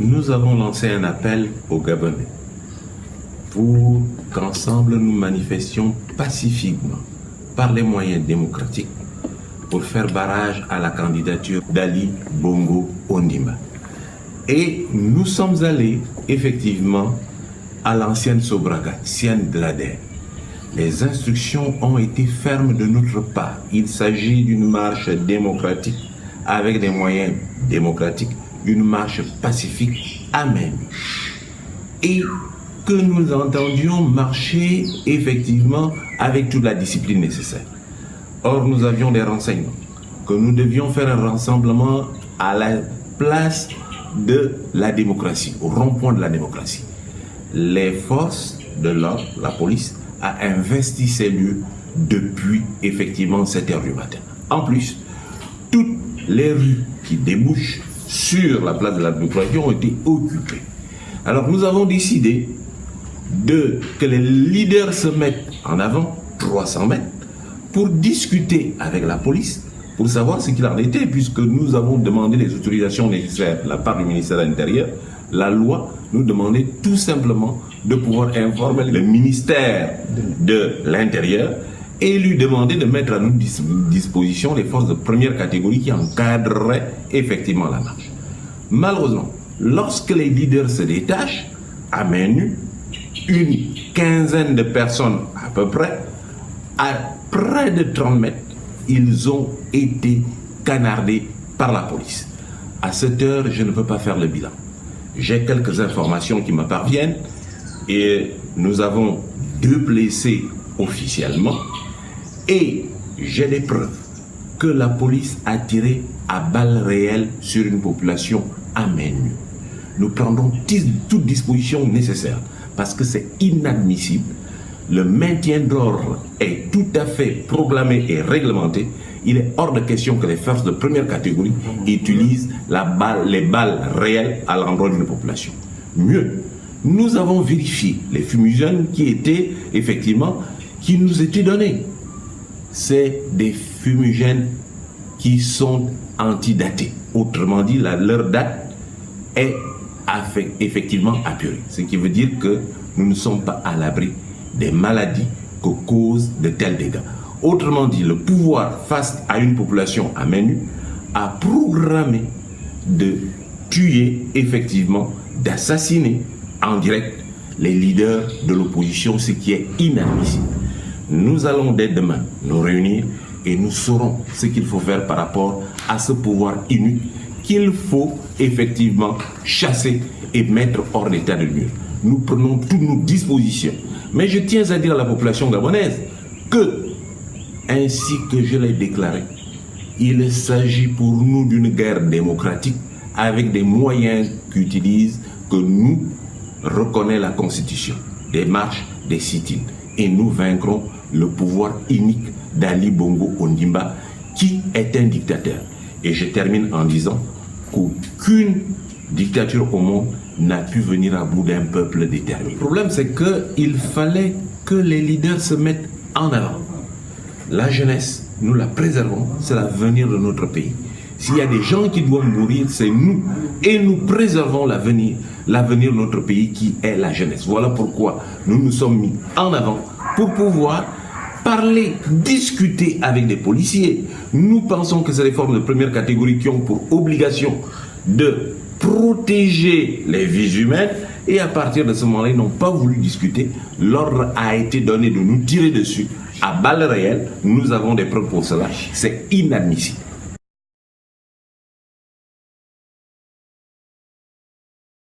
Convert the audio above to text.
nous avons lancé un appel aux Gabonais pour qu'ensemble nous manifestions pacifiquement par les moyens démocratiques pour faire barrage à la candidature d'Ali Bongo Ondimba. Et nous sommes allés effectivement à l'ancienne Sobraga, Sienne de l'Ader. Les instructions ont été fermes de notre part. Il s'agit d'une marche démocratique avec des moyens démocratiques, une marche pacifique à main nue. Et que nous entendions marcher effectivement avec toute la discipline nécessaire. Or, nous avions des renseignements que nous devions faire un rassemblement à la place de la démocratie, au rond-point de la démocratie. Les forces de l'ordre, la police, a investi ces lieux depuis effectivement 7 heures du matin. En plus, toutes les rues qui débouchent sur la place de la démocratie ont été occupées. Alors nous avons décidé que les leaders se mettent en avant, 300 mètres, pour discuter avec la police, pour savoir ce qu'il en était, puisque nous avons demandé les autorisations nécessaires de la part du ministère de l'Intérieur. La loi nous demandait tout simplement de pouvoir informer le ministère de l'Intérieur et lui demander de mettre à notre disposition les forces de première catégorie qui encadreraient effectivement la marche. Malheureusement, lorsque les leaders se détachent, à main nue, une quinzaine de personnes à peu près, à près de 30 mètres, ils ont été canardés par la police. À cette heure, je ne peux pas faire le bilan. J'ai quelques informations qui me parviennent et nous avons 2 blessés officiellement et j'ai des preuves que la police a tiré à balles réelles sur une population à main nue. Nous prendrons toute disposition nécessaire parce que c'est inadmissible. Le maintien d'ordre est tout à fait proclamé et réglementé. Il est hors de question que les forces de première catégorie utilisent les balles réelles à l'endroit d'une population. Mieux, nous avons vérifié les fumigènes qui nous étaient donnés. C'est des fumigènes qui sont antidatés. Autrement dit, leur date est effectivement apurée. Ce qui veut dire que nous ne sommes pas à l'abri des maladies que causent de tels dégâts. Autrement dit, le pouvoir face à une population à main nue a programmé de tuer effectivement, d'assassiner en direct les leaders de l'opposition, ce qui est inadmissible. Nous allons dès demain nous réunir et nous saurons ce qu'il faut faire par rapport à ce pouvoir inique qu'il faut effectivement chasser et mettre hors d'état de nuire. Nous prenons toutes nos dispositions. Mais je tiens à dire à la population gabonaise que, ainsi que je l'ai déclaré, il s'agit pour nous d'une guerre démocratique avec des moyens que nous reconnaît la Constitution, des marches, des sit-ins. Et nous vaincrons le pouvoir inique d'Ali Bongo Ondimba, qui est un dictateur. Et je termine en disant qu'aucune dictature au monde n'a pu venir à bout d'un peuple déterminé. Le problème, c'est qu'il fallait que les leaders se mettent en avant. La jeunesse, nous la préservons, c'est l'avenir de notre pays. S'il y a des gens qui doivent mourir, c'est nous. Et nous préservons l'avenir de notre pays qui est la jeunesse. Voilà pourquoi nous nous sommes mis en avant pour pouvoir parler, discuter avec des policiers. Nous pensons que c'est les forces de première catégorie qui ont pour obligation de protéger les vies humaines et à partir de ce moment-là, ils n'ont pas voulu discuter. L'ordre a été donné de nous tirer dessus à balles réelles. Nous avons des preuves pour cela. C'est inadmissible.